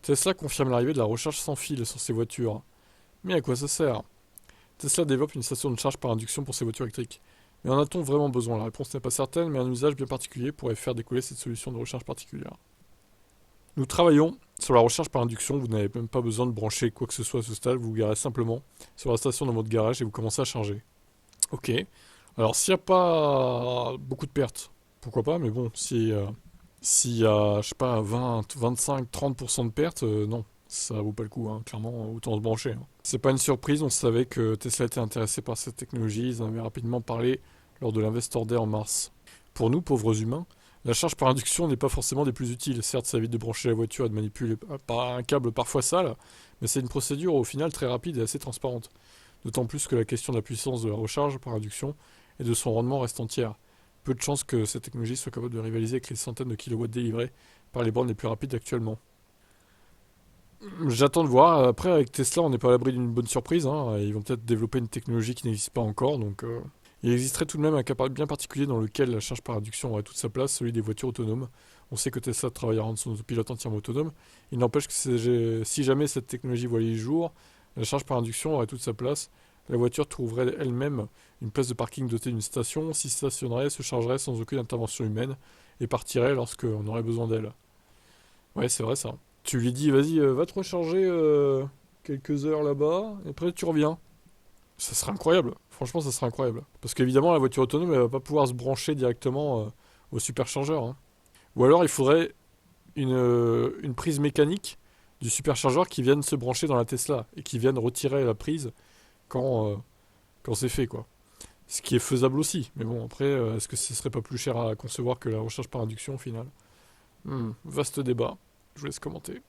Tesla confirme l'arrivée de la recharge sans fil sur ses voitures. Mais à quoi ça sert? Tesla développe une station de charge par induction pour ses voitures électriques. Mais en a-t-on vraiment besoin? La réponse n'est pas certaine, mais un usage bien particulier pourrait faire décoller cette solution de recharge particulière. Nous travaillons sur la recharge par induction, vous n'avez même pas besoin de brancher quoi que ce soit à ce stade, vous vous garez simplement sur la station dans votre garage et vous commencez à charger. Ok, alors s'il n'y a pas beaucoup de pertes, pourquoi pas, mais bon, si, s'il y a, je sais pas, 20, 25, 30% de pertes, non, ça vaut pas le coup, hein, clairement, autant se brancher, hein. C'est pas une surprise, on savait que Tesla était intéressé par cette technologie, ils en avaient rapidement parlé lors de l'Investor Day en mars. Pour nous, pauvres humains, la charge par induction n'est pas forcément des plus utiles. Certes, ça évite de brancher la voiture et de manipuler par un câble parfois sale, mais c'est une procédure au final très rapide et assez transparente. D'autant plus que la question de la puissance de la recharge par induction et de son rendement reste entière. Peu de chances que cette technologie soit capable de rivaliser avec les centaines de kilowatts délivrés par les bornes les plus rapides actuellement. J'attends de voir. Après, avec Tesla, on n'est pas à l'abri d'une bonne surprise, hein. Ils vont peut-être développer une technologie qui n'existe pas encore. Donc, il existerait tout de même un cas bien particulier dans lequel la charge par induction aurait toute sa place, celui des voitures autonomes. On sait que Tesla travaille à rendre son autopilote entièrement autonome. Il n'empêche que si jamais cette technologie voyait le jour, la charge par induction aurait toute sa place. La voiture trouverait elle-même une place de parking dotée d'une station, s'y stationnerait, se chargerait sans aucune intervention humaine et partirait lorsqu'on aurait besoin d'elle. Ouais, c'est vrai ça. Tu lui dis, vas-y, va te recharger quelques heures là-bas, et après tu reviens. Ça serait incroyable. Franchement, ça serait incroyable. Parce qu'évidemment, la voiture autonome, elle va pas pouvoir se brancher directement au superchargeur, hein. Ou alors, il faudrait une prise mécanique du superchargeur qui vienne se brancher dans la Tesla et qui vienne retirer la prise quand, quand c'est fait, quoi. Ce qui est faisable aussi. Mais bon, après, est-ce que ce serait pas plus cher à concevoir que la recharge par induction au final? Vaste débat. Je vous laisse commenter.